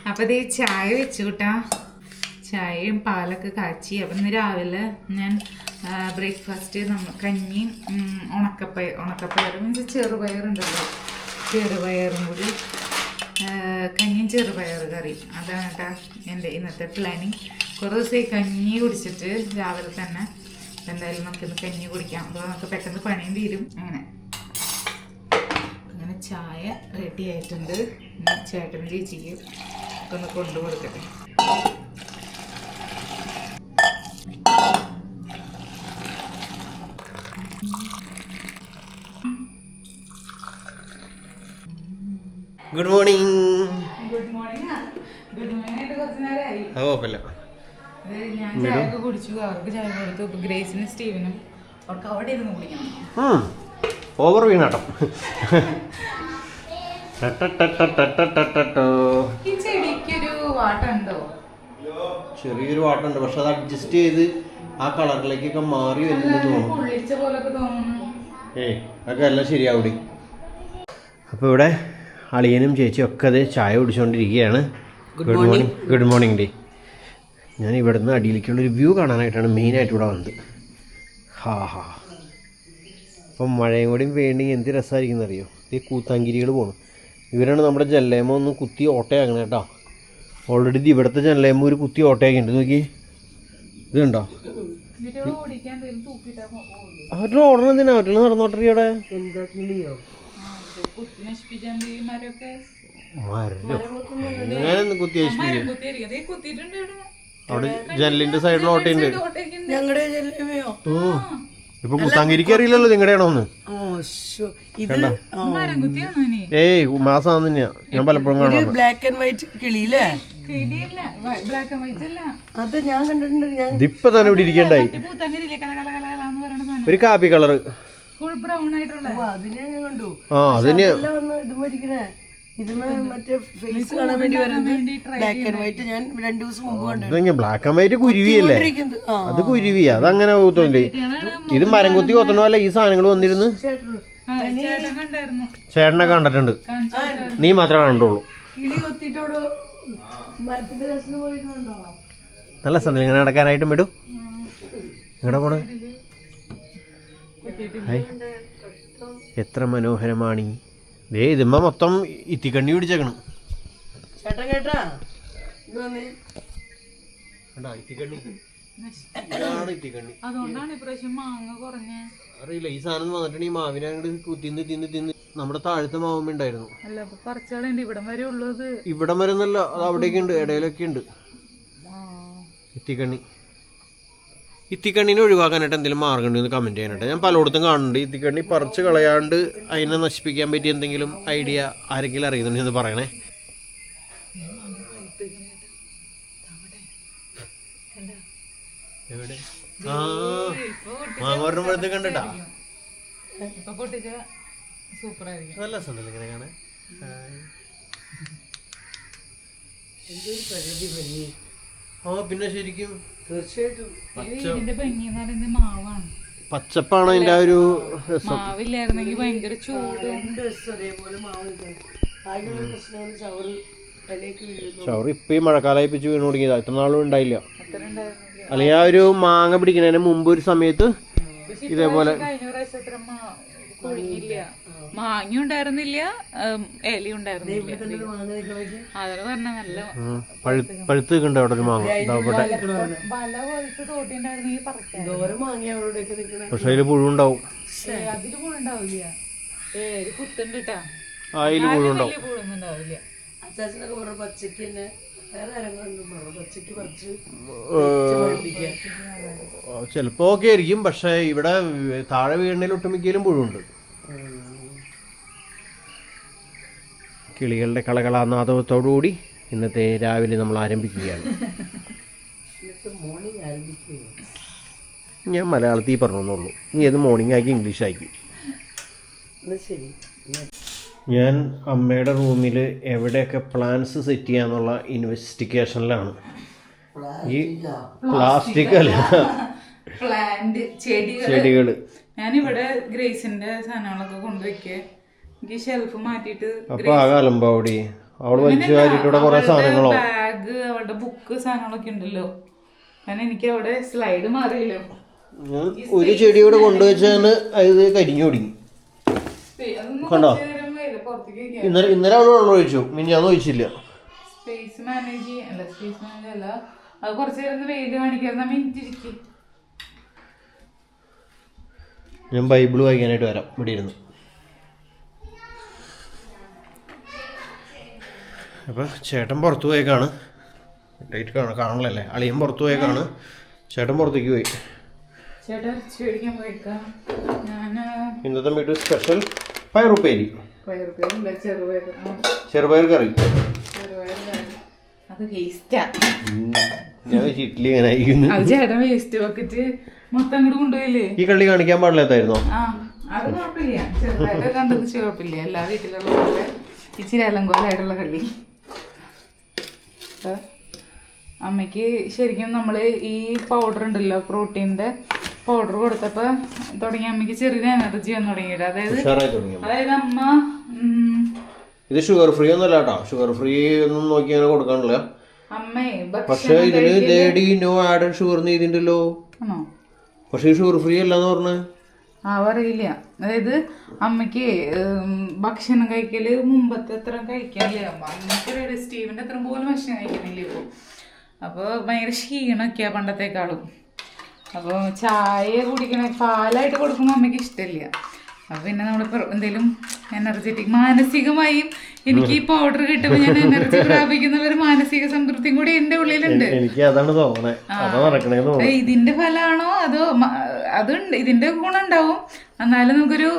അപ്പൊ ഇത് ചായ വെച്ചു കൂട്ടാ. ചായയും പാലൊക്കെ കാച്ചി. അപ്പം ഇന്ന് രാവിലെ ഞാൻ ബ്രേക്ക്ഫാസ്റ്റ് കഞ്ഞിയും ഉണക്കപ്പയറും ചെറുപയറുണ്ടല്ലോ, ചെറുപയറും കൂടി കഞ്ഞിയും ചെറുപയർ കറി. അതാണ് കേട്ടാ എൻ്റെ ഇന്നത്തെ പ്ലാനിങ്. കുറേ ദിവസമായി കഞ്ഞി കുടിച്ചിട്ട് രാവിലെ തന്നെ. എന്തായാലും നമുക്കിന്ന് കഞ്ഞി കുടിക്കാം. അപ്പോൾ നമുക്ക് പെട്ടെന്ന് പണിയും തീരും. അങ്ങനെ ചായ റെഡി ആയിട്ടുണ്ട്. ചേട്ടനും ചേച്ചിക്ക് ഒന്ന് കൊണ്ടുകൊടുക്കട്ടെ. Good morning. Good morning. Good morning ആയിട്ട് കുറച്ച് നേരമായി. അത് കുഴപ്പമില്ല. ഞാൻ ചായ ഒക്കെ കുടിച്ചു. അവർക്ക് ചായ കൊടുത്തു. ഗ്രേസിനും സ്റ്റീവനും അവർക്ക് അവിടെ ഇരുന്ന് കുടിക്കണം. ഓവർ വീണാട്ടം. ഈ ചെടിക്കൊരു വാട്ടുണ്ടോ? ചെറിയൊരു വാട്ടുണ്ട്, പക്ഷെ അത് അഡ്ജസ്റ്റ് ചെയ്ത് ആ കളറിലേക്കൊക്കെ മാറി വരുന്നു. പൊള്ളിച്ച പോലൊക്കെ തോന്നുന്നു. അതൊക്കെ എല്ലാം ശരിയാവും. അപ്പോൾ ഇവിടെ അളിയനും ചേച്ചിയും ഒക്കെ അത് ചായ കുടിച്ചുകൊണ്ടിരിക്കുകയാണ്. Good morning. Good morning day. ഞാൻ ഇവിടുന്ന് അടിയിലേക്കുള്ളൊരു വ്യൂ കാണാനായിട്ടാണ് മെയിനായിട്ട് ഇവിടെ വന്നത്. അപ്പം മഴയും കൂടിയും വേണ്ടെങ്കിൽ എന്ത് രസമായിരിക്കും അറിയോ. ഈ കൂത്താങ്കിരികൾ പോകണം. ഇവരാണ് നമ്മുടെ ജനലേമ ഒന്ന് കുത്തി ഓട്ടയാക്കണം കേട്ടോ. ഓൾറെഡി ഇവിടുത്തെ ജനലേമ ഒരു കുത്തി ഓട്ടയാക്കിണ്ട്. നോക്കി, ഇത് കണ്ടോ? അവരുടെ ഓർഡർ എന്തിനാ? അവരുടെ നടന്നോട്ടറി അവിടെ അങ്ങനെ കുത്തി അവിടെ ജനലിന്റെ സൈഡിൽ ഓട്ടയുണ്ട്. ഇപ്പൊ കുത്താങ്കിരിക്ക് അറിയില്ലല്ലോ നിങ്ങളുടെ ആണോന്ന്. ഏയ് മാസം തന്നെയാ. ഞാൻ പലപ്പോഴും കാണാം. ബ്ലാക്ക് ആൻഡ് വൈറ്റ് കിളിയില്ലേ? ഇതിപ്പൊ തന്നെ ഇവിടെ ഇരിക്കണ്ടായി. ഒരു കാപ്പി കളറ്. അതിന് ബ്ലാക്ക് ആൻഡ് വൈറ്റ് കുരുവിയല്ലേ? അത് കുരുവിയാ, അതങ്ങനെ കൂത്തോണ്ട്. ഇത് മരം കുത്തി കൊത്തണമല്ല ഈ സാധനങ്ങൾ വന്നിരുന്ന്. ചേട്ടനെ കണ്ടിട്ടുണ്ട്, നീ മാത്രമേ കണ്ടുള്ളൂ. നല്ല സ്ഥലം ഇങ്ങനെ നടക്കാനായിട്ടും വിടും. എവിടെ പോണ? എത്ര മനോഹരമാണ്. ദേ ഇതുമ്മ മൊത്തം ഇത്തിക്കണ്ണി പിടിച്ചേക്കണം. അറിയില്ല, ഈ സാധനം വന്നിട്ട് ഈ മാവിനെ അങ്ങോട്ട് തിന്ന് തിന്ന് തിന്ന് നമ്മുടെ താഴത്തെ മാവുമ്പ ഉണ്ടായിരുന്നു. ഇവിടം വരെ ഒന്നല്ല, അത് അവിടെയൊക്കെ ഉണ്ട്, ഇടയിലൊക്കെ ഉണ്ട് ഇത്തിക്കണ്ണി. ഇത്തിക്കണ്ണീനെ ഒഴിവാക്കാനായിട്ട് എന്തെങ്കിലും മാർഗം ഉണ്ടെന്ന് കമൻറ്റ് ചെയ്യാനായിട്ട്. ഞാൻ പലയിടത്തും കാണുന്നുണ്ട്. ഇത്തിക്കണ്ണി പറിച്ച് കളയാണ്ട് അതിനെ നശിപ്പിക്കാൻ പറ്റിയ എന്തെങ്കിലും ഐഡിയ ആരെങ്കിലും അറിയുന്നുണ്ടെന്ന് പറയണേ. എവിടെ? ആ മാങ്ങോരമ്പഴത്തേക്ക് കണ്ടിട്ടാ. നല്ല സ്ഥലം ഇങ്ങനെ കാണാൻ. പിന്നെ ശരിക്കും തീർച്ചയായിട്ടും പച്ചപ്പാണ് അതിന്റെ ആ ഒരു രസം. മാവില്ലായിരുന്നെങ്കിൽ ഭയങ്കര ചൂട്. ഷവർ ഇപ്പൊ ഈ മഴക്കാലമായി പിച്ച് വീണ് തുടങ്ങിയതാ. ഇത്ര നാളും ഉണ്ടായില്ല. അല്ലെങ്കിൽ ആ ഒരു മാങ്ങ പിടിക്കുന്നതിന് മുമ്പ് ഒരു സമയത്ത് ഇതേപോലെ മാങ്ങ ഉണ്ടായിരുന്നില്ല, ഇല ഉണ്ടായിരുന്നില്ല. അതൊക്കെ പറഞ്ഞ നല്ല പഴുത്ത് നിൽക്കണ്ട അവിടെ ഒരു മാങ്ങ. പക്ഷെ അതില് പുഴുണ്ടാവും. അതില് പുഴുണ്ടാവില്ല. കുത്തുണ്ടിട്ടാ അതില് പുഴുണ്ടാവും. ചിലപ്പോ ഒക്കെ ആയിരിക്കും. പക്ഷെ ഇവിടെ താഴെ വീടിനേൽ ഒട്ടുമിക്കലും പുഴുണ്ട്. കിളികളുടെ കളകളാനാദത്തോടുകൂടി ഇന്നത്തെ രാവിലെ നമ്മൾ ആരംഭിക്കുകയാണ്. ഞാൻ മലയാളത്തിൽ പറഞ്ഞോളൂ, നീ അത് മോർണിംഗ് ആക്കി ഇംഗ്ലീഷ് ആക്കി. ഞാൻ അമ്മയുടെ റൂമിൽ എവിടെയൊക്കെ പ്ലാന്റ്സ് സെറ്റ് ചെയ്യാന്നുള്ള ഇൻവെസ്റ്റിഗേഷനിലാണ്. ഈ പ്ലാസ്റ്റിക് അല്ല, പ്ലാന്റ് ചെടികൾ. ഞാനിവിടെ ഗ്രേസിന്റെ സാധനങ്ങളൊക്കെ കൊണ്ടുവയ്ക്കുക. എനിക്ക് ഷെൽഫ് മാറ്റിയിട്ട് അപ്പൊ ആകെ അലമ്പാവടി. അവള് വലിച്ചു വാരിട്ടൂടെ കുറെ സാധനങ്ങളോ ബാഗ് അവളുടെ ബുക്ക് സാധനങ്ങളൊക്കെ ഉണ്ടല്ലോ. കാരണം എനിക്ക് അവിടെ സ്ലൈഡ് മാറിയല്ലോ. ഞാൻ ഒരു ചെടിയോടെ കൊണ്ടുവച്ചാണ് അത് കരിഞ്ഞു തുടങ്ങി. കണ്ടോ, ഇന്നലെ അവള് വെള്ളം ഒഴിച്ചു, ഞാൻ ഒഴിച്ചില്ല. സ്പേസ് മാനേജ് അല്ല, അത് കുറച്ചു നേരം വെയിൽ കാണിക്കാതെ മിനിറ്റ് ഇരിക്കും. ഞാൻ ബൈബിള് വായിക്കാനായിട്ട് വരാം, ഇവിടെ ഇരുന്ന്. അപ്പം ചേട്ടൻ പുറത്തു പോയേക്കാണ്. ഡേറ്റ് കാണണല്ലേ, അളിയൻ പുറത്തു പോയേക്കാണ്. ചേട്ടൻ പുറത്തേക്ക് പോയി. ഇന്നത്തെ വീട്ടിൽ സ്പെഷ്യൽ പയറുപ്പേരി, ചെറുപയർ കറി. ഞാൻ ഇഡ്ഡലി ഇങ്ങനെ ഈ കള്ളി കാണിക്കാൻ പാടില്ലാത്തായിരുന്നോ? അത് കുഴപ്പമില്ല, ചെറുതായിട്ട് കണ്ടത് കുഴപ്പമില്ല. എല്ലാ വീട്ടിലുള്ള പോലെ ഇച്ചിരി അലങ്കോലായിട്ടുള്ള കള്ളി. അമ്മയ്ക്ക് ശരിക്കും നമ്മൾ ഈ പൗഡർ ഉണ്ടല്ലോ, പ്രോട്ടീൻ്റെ പൗഡർ കൊടുത്തപ്പോൾ തുടങ്ങി അമ്മയ്ക്ക് ചെറിയ എനർജി വന്നു തുടങ്ങിയിട്ട്. അതായത് അമ്മ ഇത് ഷുഗർ ഫ്രീ ഒന്നും അല്ല കേട്ടോ, ഷുഗർ ഫ്രീ ഒന്നും നോക്കി അങ്ങനെ കൊടുക്കാനില്ല. അമ്മേ പക്ഷെ ഇതിന് നോ ആഡഡ് ഷുഗർ ചെയ്തിട്ടുണ്ടല്ലോ. പക്ഷെ ഷുഗർ ഫ്രീ അല്ലാന്ന് പറഞ്ഞ അറിയില്ല. അതായത് അമ്മയ്ക്ക് ഭക്ഷണം കഴിക്കല് മുമ്പത്തെ അത്ര കഴിക്കാനില്ല. അമ്മയ്ക്ക് സ്റ്റീവിന്റെ അത്ര പോലും ഭക്ഷണം കഴിക്കുന്നില്ല ഇപ്പോൾ. അപ്പോൾ ഭയങ്കര ക്ഷീണമൊക്കെയാ പണ്ടത്തെക്കാളും. അപ്പോൾ ചായ കുടിക്കണ പാലായിട്ട് കൊടുക്കുമ്പോൾ അമ്മയ്ക്ക് ഇഷ്ടമില്ല. അപ്പോൾ പിന്നെ നമ്മളിപ്പോൾ എന്തെങ്കിലും എനർജറ്റിക് മാനസികമായും എനിക്ക് ഈ പൗഡർ കിട്ടുമ്പോൾ ഞാൻ എനർജി പ്രാപിക്കുന്നുള്ളൊരു മാനസിക സംതൃപ്തിയും കൂടി എൻ്റെ ഉള്ളിലുണ്ട്. ഇതിന്റെ ഫലമാണോ അതോ അതുണ്ട്, ഇതിന്റെ ഗുണം ഉണ്ടാവും. എന്നാലും നമുക്കൊരു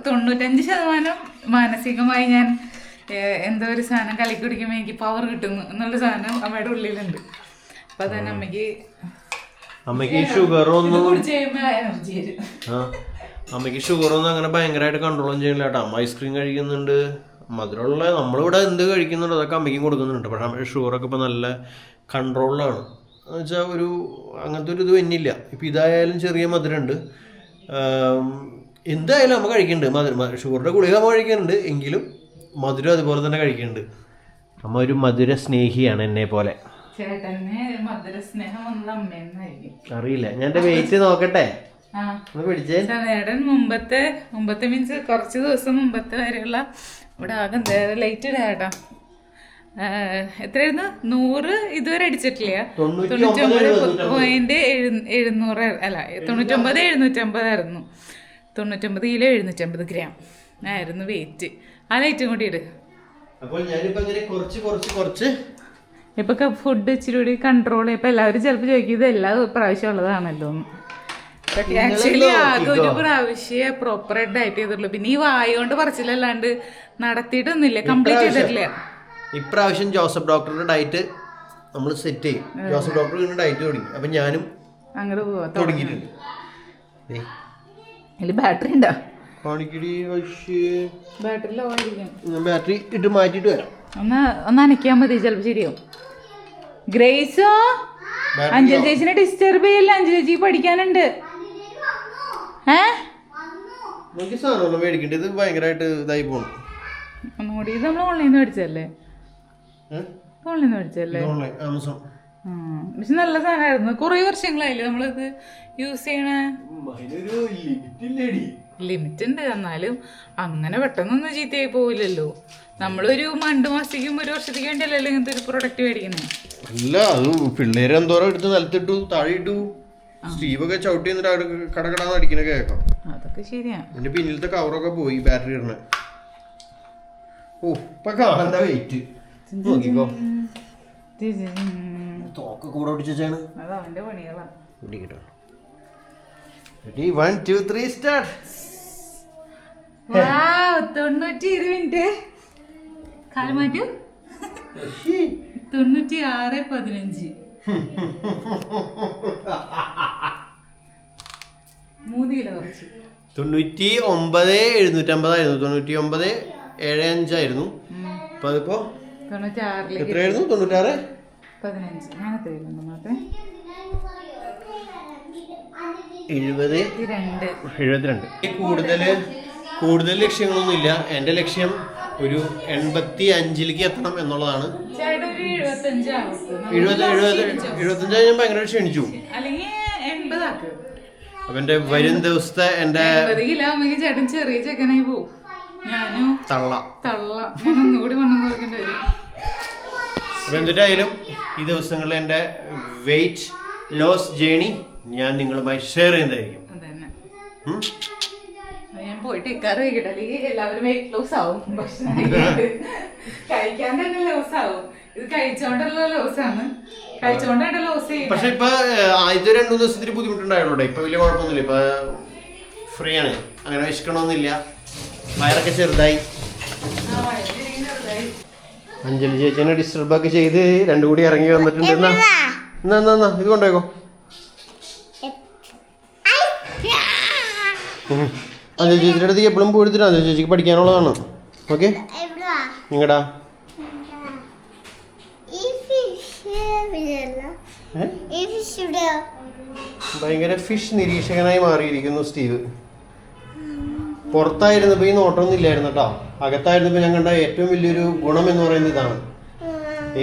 95% മാനസികമായി ഞാൻ എന്തോ ഒരു സാധനം കലക്കി കുടിക്കുമ്പോൾ എനിക്ക് പവർ കിട്ടുന്നു എന്നുള്ള സാധനം അമ്മയുടെ ഉള്ളിലുണ്ട്. അപ്പൊ അതന്നെ അമ്മയ്ക്ക് ഷുഗറൊന്നും എനർജി വരും. അമ്മയ്ക്ക് ഷുഗറൊന്നും അങ്ങനെ ഭയങ്കരമായിട്ട് കൺട്രോളും ചെയ്യില്ല കേട്ടോ. അമ്മ ഐസ്ക്രീം കഴിക്കുന്നുണ്ട്, മധുരമുള്ള നമ്മളിവിടെ എന്ത് കഴിക്കുന്നുണ്ടോ അതൊക്കെ അമ്മയ്ക്കും കൊടുക്കുന്നുണ്ട്. പക്ഷെ അമ്മയുടെ ഷുഗറൊക്കെ ഇപ്പം നല്ല കൺട്രോളിലാണ്. എന്ന് വെച്ചാൽ ഒരു അങ്ങനത്തെ ഒരു ഇത് തന്നെയില്ല. ഇപ്പം ഇതായാലും ചെറിയ മധുരമുണ്ട്, എന്തായാലും അമ്മ കഴിക്കുന്നുണ്ട്. ഷുഗറിൻ്റെ ഗുളിക അമ്മ കഴിക്കുന്നുണ്ട്, എങ്കിലും മധുരം അതുപോലെ തന്നെ കഴിക്കുന്നുണ്ട്. അമ്മ ഒരു മധുര സ്നേഹിയാണ് എന്നെ പോലെ. അറിയില്ല, ഞാൻ എൻ്റെ വെയിറ്റ് നോക്കട്ടെ. ചേട്ടൻ മുമ്പത്തെ മീൻസ് കുറച്ച് ദിവസം മുമ്പത്തെ വരെയുള്ള ഇവിടെ ആകെ ലൈറ്റ് ഇടാ. എത്രയായിരുന്നു? 100 ഇതുവരെ അടിച്ചിട്ടില്ല. 99.700 അല്ല 99.750 ആയിരുന്നു. 99 കിലോ 750 ഗ്രാം ആയിരുന്നു വെയിറ്റ്. ആ ലൈറ്റും കൂടി ഇട്. ഇപ്പൊ ഫുഡ് ഇച്ചിരി കൂടി കൺട്രോൾ ചെയ്യപ്പോ എല്ലാവരും ചിലപ്പോൾ ചോദിക്കും ഇത് എല്ലാ പ്രാവശ്യം ഉള്ളതാണല്ലോ. ആക്ച്വലി ആകെ ഒരു പ്രാവശ്യമേ പ്രോപ്പറായിട്ട് ഡയറ്റ് ചെയ്തിട്ടുള്ളൂ. പിന്നെ ഈ വായ കൊണ്ട് പറിച്ചില്ലല്ലാണ്ട് നടത്തിയിട്ടൊന്നുമില്ല, കംപ്ലീറ്റ് ചെയ്തിട്ടില്ല. ഇപ്രാവശ്യം ജോസഫ് ഡോക്ടറുടെ ഡയറ്റ് നമ്മൾ സെറ്റ് ചെയ്യും. ജോസഫ് ഡോക്ടർ ഡയറ്റ് തുടങ്ങി, അപ്പൊ ഞാനും അങ്ങോട്ട് പോവാ തുടങ്ങിയിട്ടുണ്ട്. ബാറ്ററി ഉണ്ടോ? ബാറ്ററി ഇട്ട് മാറ്റിട്ട് വരാം. ഒന്ന് അനക്കിയാൽ മതി, ചിലപ്പോൾ ശരിയാവും. ഗ്രേസോ, അഞ്ജലി ചേച്ചിനെ ഡിസ്റ്റർബ് ചെയ്യില്ല, അഞ്ജലി ചേച്ചി പഠിക്കാനുണ്ട്. സാധനം മേടിക്കണ്ട, ഇത് ഭയങ്കരമായിട്ട് ഇതായി പോണു. ഒന്നുകൂടി ഇത് നമ്മൾ ഓൺലൈനിൽ മേടിച്ചല്ലേ? ഓൺലൈനിൽ മേടിച്ചല്ലേ? പക്ഷെ നല്ല സാധനമായിരുന്നു. കുറെ വർഷങ്ങളായില്ലേ നമ്മളിത് യൂസ് ചെയ്യണ. ലിമിറ്റ് ഉണ്ട്, എന്നാലും അങ്ങനെ പെട്ടെന്നൊന്നും ചീത്തയായി പോവില്ലല്ലോ. നമ്മളൊരു 2 മാസത്തേക്കും 1 വർഷത്തേക്കും വേണ്ടിയല്ലോ ഇങ്ങനത്തെ ഒരു പ്രൊഡക്റ്റ് മേടിക്കുന്നത്. അല്ല, അത് പിള്ളേരെ എന്തോരം എടുത്ത് നിലത്തിട്ടു, താഴെ ഇട്ടു. സ്റ്റീവൊക്കെ ചവിട്ടി എന്നിട്ട് കടകടാന്ന് അടിക്കണ കേൾക്കാം. അതൊക്കെ ശരിയാ. എന്റെ പിന്നിലത്തെ കവറൊക്കെ പോയി, ബാറ്ററി ഇടണ. ഓ, ഇപ്പൊ കാണണ്ട വെയിറ്റ് നോക്കിക്കോ. തോക്ക് കൂടെ പിടിച്ചാണ്. അത് അവന്റെ പണികളാ. 1 2 3 സ്റ്റാർട്ട്. 90 മിനിറ്റ് കാല് മാറ്റൂ. 96.15 3 കിലോ കുറച്ച്. 99,750 ആയിരുന്നു. 99,705 ആയിരുന്നു. അപ്പൊ അതിപ്പോ 96 എത്രയായിരുന്നു? 96 15. ഞാൻ എത്രയായിരുന്നു മാത്രമേ? 72. കൂടുതല് കൂടുതൽ ലക്ഷ്യങ്ങളൊന്നുമില്ല. എൻ്റെ ലക്ഷ്യം ഒരു 85ലേക്ക് എത്തണം എന്നുള്ളതാണ്. 75 ഞാൻ ഭയങ്കര ക്ഷണിച്ചു. അപ്പൊ എന്റെ വരും ദിവസത്തെ എന്റെ ചേട്ടൻ ചെറിയ ചെക്കനായി പോവും. ഞാനും തള്ള ഒന്നുകൂടി മണ്ണം കുറക്കേണ്ടി വരും. അപ്പൊ എന്തിട്ടായാലും ഈ ദിവസങ്ങളിൽ എന്റെ വെയിറ്റ് ലോസ് ജേണി ഞാൻ നിങ്ങളുമായി ഷെയർ ചെയ്യുന്നതായിരിക്കും. ഞാൻ പോയിട്ട് ഇക്കാറ് വൈകിട്ട് അല്ലെങ്കിൽ എല്ലാവരും വെയിറ്റ് ലോസ് ആവും. ഭക്ഷണം കഴിക്കാൻ തന്നെ ലോസ് ആവും. ഇത് കഴിച്ചോണ്ടുള്ള ലോസാണ്. കഴിച്ചോണ്ടാണ് ലോസ് ചെയ്യുന്നത്. പക്ഷെ ഇപ്പൊ ആദ്യത്തെ 2 ദിവസത്തിന് ബുദ്ധിമുട്ടുണ്ടായിരുന്നു. ഇപ്പൊ വലിയ കുഴപ്പമൊന്നുമില്ല. ഇപ്പൊ ഫ്രീ ആണ്. അങ്ങനെ വിശക്കണമെന്നില്ല. വയറൊക്കെ ചെറുതായി. അഞ്ജലി ചേച്ചിനെ ഡിസ്റ്റർബ് ഒക്കെ ചെയ്ത് 2 കൂടി ഇറങ്ങി വന്നിട്ടുണ്ട്. എന്നാ ഇത് കൊണ്ടുപോയിക്കോ. അഞ്ജലി ചേച്ചിയുടെ അടുത്ത് എപ്പോഴും പോയിട്ട് അഞ്ജലി ചേച്ചിക്ക് പഠിക്കാനുള്ളതാണ്. ഓക്കെ നിങ്ങടാ ഭയങ്കര ഫിഷ് നിരീക്ഷകനായി മാറിയിരിക്കുന്നു സ്റ്റീവ്. പുറത്തായിരുന്നപ്പോ ഈ നോട്ടമൊന്നും ഇല്ലായിരുന്നു കേട്ടോ. അകത്തായിരുന്നപ്പോ ഞാൻ കണ്ട ഏറ്റവും വലിയൊരു ഗുണം എന്ന് പറയുന്നത് ഇതാണ്.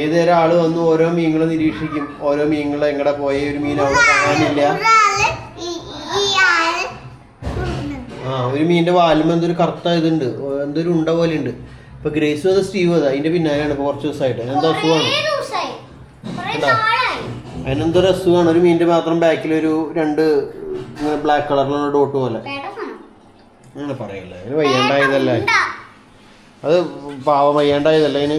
ഏതൊരു ആള് വന്ന് ഓരോ മീനുകളെ നിരീക്ഷിക്കും. ഓരോ മീനുകളെ എങ്ങടെ പോയ ഒരു മീൻ അവിടെ കാണാനില്ല. ഒരു മീനിന്റെ വാലുമ്പോ എന്തൊരു കറുത്ത ഇതുണ്ട്, എന്തൊരു ഉണ്ട പോലെ ഉണ്ട്. ഇപ്പൊ ഗ്രേസ് അത് സ്റ്റീവ് അത് അതിന്റെ പിന്നാലെയാണ് ഇപ്പൊ കുറച്ച് ദിവസമായിട്ട്. എന്താ അസുഖമാണ് അതിനെന്തൊരു അസുഖമാണ്. ഒരു മീനിന്റെ മാത്രം ബാക്കിൽ ഒരു 2 ബ്ലാക്ക് കളറിലുള്ള ഡോട്ട് പോലെ. അങ്ങനെ പറയല്ലേ, അതിന് വയ്യാണ്ടായതല്ലേ. അത് പാവം വയ്യാണ്ടായതല്ലേ അതിന്.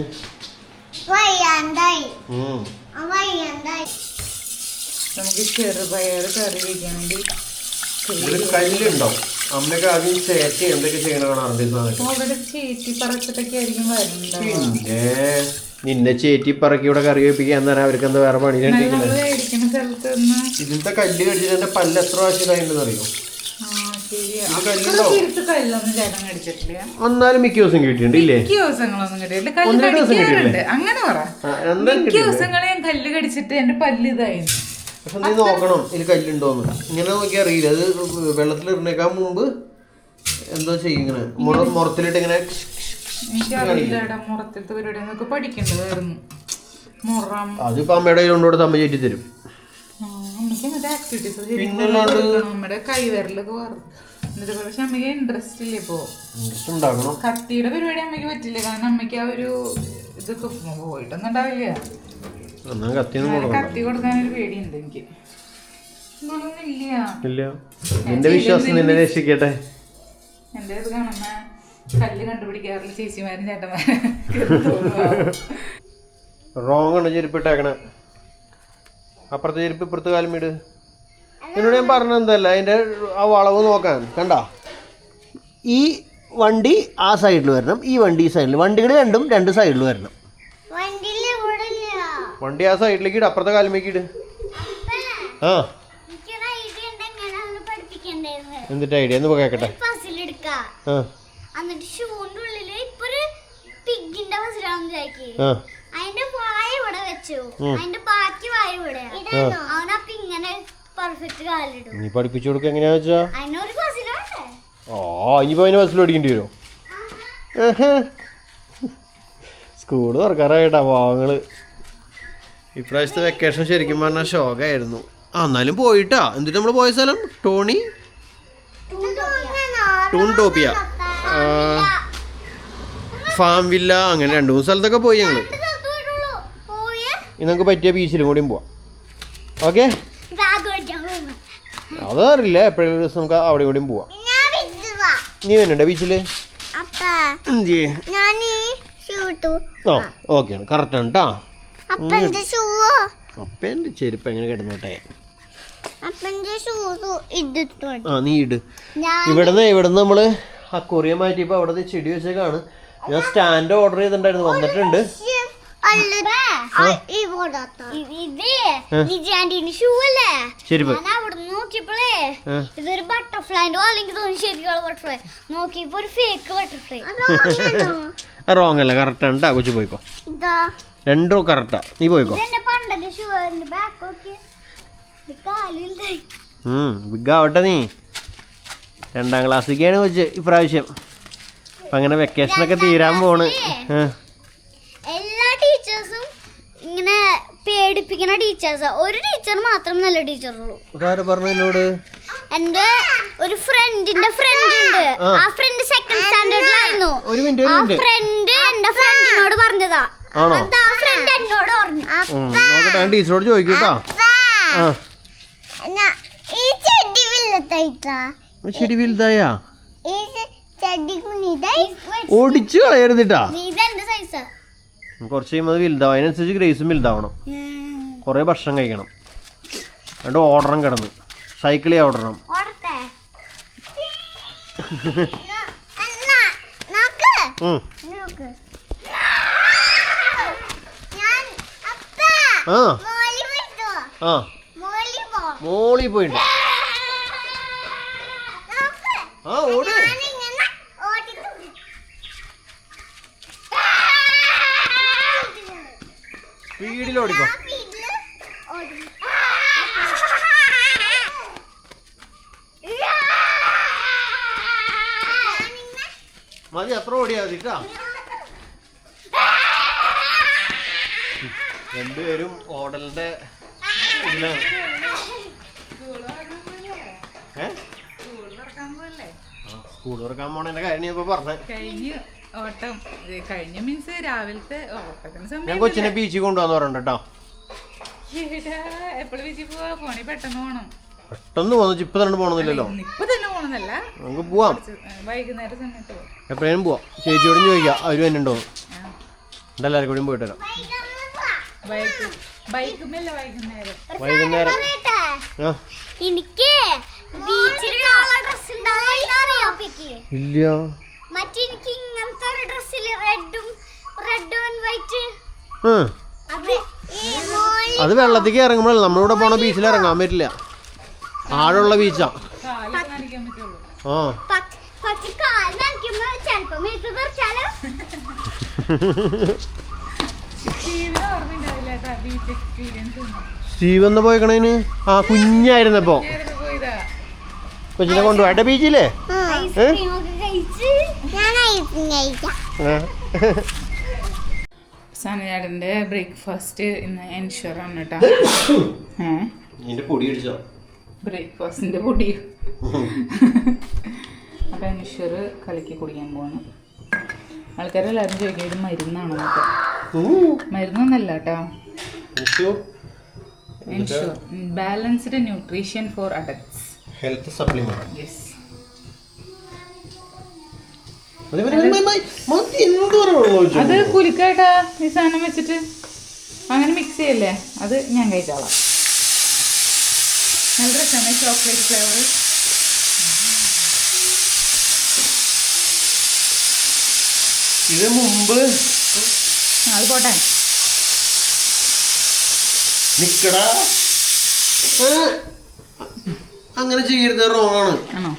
നമുക്ക് ചെറുപയർ കറി വയ്ക്കണമെങ്കിൽ കല്ലുണ്ടാവും. അമ്മയൊക്കെ ആദ്യം ചേച്ചി എന്തൊക്കെ ചെയ്യണ കാണാറുണ്ട്. അവിടെ ചേച്ചി പറച്ചിട്ടൊക്കെ ആയിരിക്കും വരുന്നുണ്ടാവും. പിന്നെ നിന്നെ ചേറ്റി പറക്കി ഇവിടെ കറി വെപ്പിക്കാൻ തന്നെ അവർക്ക് എന്താ വേറെ പണി. ഇതിലത്തെ കല്ല് കടിച്ചിട്ട് എന്റെ പല്ല് എത്ര പ്രാവശ്യം ഇതായിട്ടുണ്ടെന്ന് അറിയോ. എന്നാലും മിക്ക ദിവസം കിട്ടിയിട്ടുണ്ട് ഇല്ലേ? അങ്ങനെ പറ. മിക്ക ദിവസങ്ങളെ കല്ല് കടിച്ചിട്ട് എന്റെ പല്ല് ഇതായിരുന്നു. പക്ഷെ നീ നോക്കണം ഇതിൽ കല്ലുണ്ടോന്ന്. ഇങ്ങനെ നോക്കി അറിയില്ല. അത് വെള്ളത്തിൽ ഇറങ്ങേക്കാൻ മുമ്പ് എന്തോ ചെയ്യും ഇങ്ങനെ മുറത്തിലിട്ട് ഇങ്ങനെ. അതിപ്പോ അമ്മയുടെ കൊണ്ടുകൂടെ അമ്മ ചേറ്റി തരും. നമ്മുടെ കൈവിരലൊക്കെ പക്ഷെ അമ്മയ്ക്ക് ഇൻട്രസ്റ്റ് ഇല്ല. ഇപ്പൊ കത്തിയുടെ പരിപാടി അമ്മയ്ക്ക് പറ്റില്ല. കാരണം അമ്മയ്ക്ക് ആ ഒരു ഇതൊക്കെ പോയിട്ടൊന്നും ഉണ്ടാവില്ല. കത്തി കൊടുക്കാനൊരു പേടിയുണ്ട് എനിക്ക്. നിന്റെ വിശ്വാസം നിന്നെ രക്ഷിക്കട്ടെ. എന്റെ ഇത് കാണുന്ന കല്ല് കണ്ടുപിടിക്കാറില്ല ചേച്ചിമാരും ചേട്ടന്മാരും. റോങ് ആണ് ചെരുപ്പിട്ടേക്കണേ. അപ്പുറത്തെ ചെരുപ്പ് ഇപ്പുറത്തെ കാലം വീട്. എന്നോട് ഞാൻ പറഞ്ഞെന്തല്ല അതിന്റെ ആ വളവ് നോക്കാൻ. കണ്ട ഈ വണ്ടി ആ സൈഡിൽ വരണം, ഈ വണ്ടി ഈ സൈഡിൽ. വണ്ടികൾ രണ്ടും 2 സൈഡിൽ വരണം. വണ്ടി ആ സൈഡിലേക്ക് ഇട്, അപ്പുറത്തെ കാലുമേക്ക് ഇട്. ആ എന്നിട്ട് ഐഡിയ എന്ന് കേക്കട്ടെ. നീ പഠിപ്പിച്ചു കൊടുക്ക എങ്ങനെയാ വെച്ചാ. ഇനിയിപ്പോ അതിന് ബസ്സിൽ ഓടിക്കേണ്ടി വരുമോ? സ്കൂള് തുറക്കാറായിട്ടാ പാവങ്ങള്. ഇപ്രാവശ്യത്തെ വെക്കേഷൻ ശരിക്കും പറഞ്ഞാൽ ശോകമായിരുന്നു. എന്നാലും പോയിട്ടാ. എന്നിട്ട് നമ്മൾ പോയ സ്ഥലം ടൂൺടോപ്പിയ, ഫാം വില്ല, അങ്ങനെ 2-3 സ്ഥലത്തൊക്കെ പോയി ഞങ്ങള്. ഇനി നമുക്ക് പറ്റിയ ബീച്ചിലും കൂടിയും പോവാം. ഓക്കെ, അതറിയില്ല, എപ്പോഴും ദിവസം നമുക്ക് അവിടെ കൂടിയും പോവാം. നീ വരണ്ട ബീച്ചില്? ആ ഓക്കെ ആണ്, കറക്റ്റ് ആണ് കേട്ടോ. അപ്പൻ്റെ ചെരുപ്പ് എങ്ങനെ കിടന്നോട്ടെ. നീ ഇട്. ഇവിടുന്ന് നമ്മള് ആ കൊറിയ മാറ്റിയപ്പോ അവിടെ ചെടി വെച്ചേക്കാണ്. ഞാൻ സ്റ്റാൻഡ് ഓർഡർ ചെയ്തിട്ടുണ്ടായിരുന്നു, വന്നിട്ടുണ്ട്. ഇതൊരു ബട്ടർഫ്ലൈന്റെ അല്ലെങ്കിൽ ശരിക്കുള്ള ബട്ടർഫ്ലൈ നോക്കിയപ്പോ ഒരു ഫേക്ക് ബട്ടർഫ്ലൈ. റോങ് അല്ല, കറക്റ്റ് ആണ് കേട്ടോ. കൊച്ചു പോയിക്കോ, 2 കറക്റ്റാ. നീ പോയിക്കോ. ബിഗ് ആവട്ടെ. നീ 2ാം ക്ലാസ്സിലേക്കാണ് വെച്ച് ഇപ്രാവശ്യം. അപ്പൊ അങ്ങനെ വെക്കേഷനൊക്കെ തീരാൻ പോണ്. എല്ലാ ടീച്ചേഴ്സും ഇങ്ങനെ പേടിപ്പിക്കുന്ന ടീച്ചേഴ്സാ. ഒരു ടീച്ചർ മാത്രം നല്ല ടീച്ചറുള്ളൂ. പറഞ്ഞു എന്നോട് എന്റെ ഒരു ഫ്രണ്ടിന്റെ ഫ്രണ്ട് ഉണ്ട്. ആ ഫ്രണ്ട് സെക്കൻഡ് സ്റ്റാൻഡേർഡിലായിരുന്നു. ആ ഫ്രണ്ട് എന്റെ ഫ്രണ്ടിനോട് പറഞ്ഞതാ. ആ ഫ്രണ്ട് എന്നോട് പറഞ്ഞു. ടീച്ചറോട് ചോദിക്കൂട്ടോ. ഈ ചെടി വലുതായിട്ടാ. ചെടി വലുതായാ ഈ ചെടി കുഞ്ഞിതായി. ഓടിച്ചു കളയരുതിട്ടാ. ഇതെന്റെ സൈസാ. കുറച്ച് കഴിയുമ്പോൾ അത് വലുതാവും. അതിനനുസരിച്ച് ഗ്രേസും വലുതാവണം. കുറേ ഭക്ഷണം കഴിക്കണം. എന്നിട്ട് ഓടണം കിടന്ന് സൈക്കിളിൽ ഓടണം. മോളി പോയിട്ടുണ്ട്. ഓട് സ്പീഡിൽ ഓടിക്കോ. മതി, അത്ര ഓടിയാ മതി കേട്ടാ. രണ്ടുപേരും ഓടലിന്റെ ഇതിലാണ്. സ്കൂൾ തുറക്കാൻ പോണേന്റെ കാര്യം ഇപ്പൊ പറഞ്ഞ ഓട്ടം കഴിഞ്ഞ മീൻസ് രാവിലത്തെ ഓട്ടത്തിന് ഞാൻ സമയം. കൊച്ചിനെ ബീച്ചിൽ കൊണ്ടുപോകാന്ന് പറഞ്ഞിട്ടോ. എപ്പോഴും ബീച്ചിൽ പോവാ? പോണി പെട്ടെന്ന് പോണം. പെട്ടെന്ന് പോകുന്നു. ഇപ്പൊ തന്നെ പോണമെന്നില്ലല്ലോ. ഇപ്പൊ തന്നെ പോണെന്നല്ല, നമുക്ക് പോവാം. വൈകുന്നേരം സമയത്ത് പോവാം. എപ്പോഴേലും പോവാം. ചേച്ചിയോടും ചോദിക്കാം അവരും തന്നെ ഉണ്ടോ. എല്ലാവരും കൂടിയും പോയിട്ട് വരാം. ബൈക്കുമല്ല വൈകുന്നേരം. വൈകുന്നേരം എനിക്ക് ഇല്ല. മറ്റെനിക്ക് ഇങ്ങനത്തെ ഒരു ഡ്രസ്സില് റെഡും വൈറ്റ്. അത് വെള്ളത്തേക്ക് ഇറങ്ങുമ്പോഴല്ല. നമ്മളിവിടെ പോണ ബീച്ചിൽ ഇറങ്ങാൻ പറ്റില്ല. ആഴമുള്ള ബീച്ചാ. കാണിക്കാൻ പറ്റുള്ളൂ. സ്റ്റീവ് എന്ന് പോയിക്കണേന് കുഞ്ഞായിരുന്നപ്പോ കൊച്ചിനെ കൊണ്ടുപോട്ടെ ബീച്ചില്ലേ. സനചേട്ടന്റെ ബ്രേക്ക്ഫാസ്റ്റ് ഇന്ന് എൻഷുറാണ് കേട്ടോ. ബ്രേക്ക്ഫാസ്റ്റിന്റെ പൊടി. അപ്പൊ എൻഷുർ കലക്കി കുടിക്കാൻ പോവാണ്. ആൾക്കാരെല്ലാരും ചോദിക്കും ഇത് മരുന്നാണോ എന്നൊക്കെ. മരുന്നൊന്നല്ല കേട്ടോ. Ensure balanced nutrition for adults health supplement. Yes. അത് കുലുക്കായിട്ടാ ഈ സാധനം വെച്ചിട്ട് അങ്ങനെ മിക്സ് ചെയ്യല്ലേ. അത് ഞാൻ കഴിച്ചോളാം. നല്ല രസമാണ് ചോക്ലേറ്റ് ഫ്ലേവർ. ഇത് മുമ്പ് അത് പോട്ടെ. നിക്കടാ, അങ്ങനെ ചെയ്യരുത്. റോങ് ആണ്. ആണോ?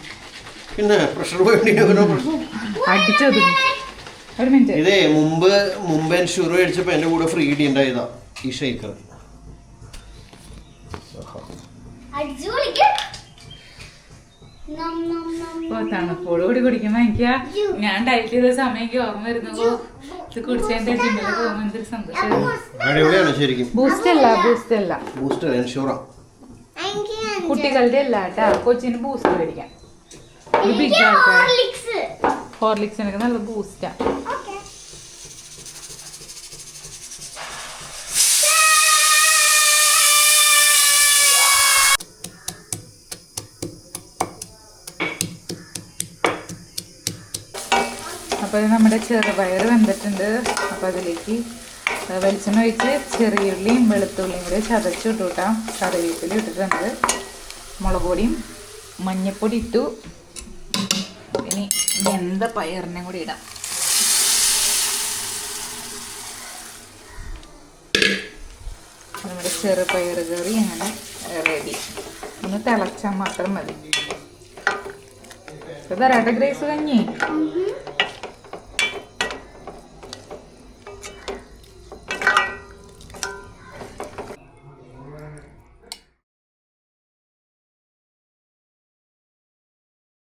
പിന്നെ പ്രഷർ പോയിട്ട് അടിച്ചത്. ഒരു മിനിറ്റ്. ഇതേ മുമ്പ് എൻഷുർ മേടിച്ചപ്പോ എന്റെ കൂടെ ഫ്രീ ഉണ്ടായതാ ഈ ഷേക്കർ. തണുപ്പോട് കൂടി കുടിക്കുമ്പോ എനിക്ക് ഞാൻ ഡയറ്റ് ചെയ്ത സമയം എനിക്ക് ഓർമ്മ വരുന്നപ്പോ ഇത് കുടിച്ചതിന്റെ ജിമ്മിലൊക്കെ പോകുമ്പോ എന്തൊരു സന്തോഷമായിരുന്നു. അടിപൊളിയാണ് ശരിക്കും. ബൂസ്റ്റ് അല്ല ബൂസ്റ്റർ എൻഷുറാ. കുട്ടികളുടെ അല്ല കേട്ടാ. കൊച്ചിന് ബൂസ്റ്റ് മേടിക്കാം. ബിഗ് ആൾക്കാർ ഹോർലിക്സിനൊക്കെ നല്ല ബൂസ്റ്റാ. അപ്പോൾ നമ്മുടെ ചെറുപയർ വെന്തിട്ടുണ്ട്. അപ്പോൾ അതിലേക്ക് വെളിച്ചെണ്ണ ഒഴിച്ച് ചെറിയുള്ളിയും വെളുത്തുള്ളിയും കൂടി ചതച്ചിട്ടു കൂട്ടാം. കറിവേപ്പില ഇട്ടിട്ടുണ്ട്. മുളക് പൊടിയും മഞ്ഞൾപ്പൊടി ഇട്ടു. ഇനി വെന്ത പയറിനെ കൂടി ഇടാം. നമ്മുടെ ചെറുപയർ കറി അങ്ങനെ റെഡി. ഒന്ന് തിളച്ചാൽ മാത്രം മതി. തരാട്ടെ ഗ്രേസ് കഞ്ഞി.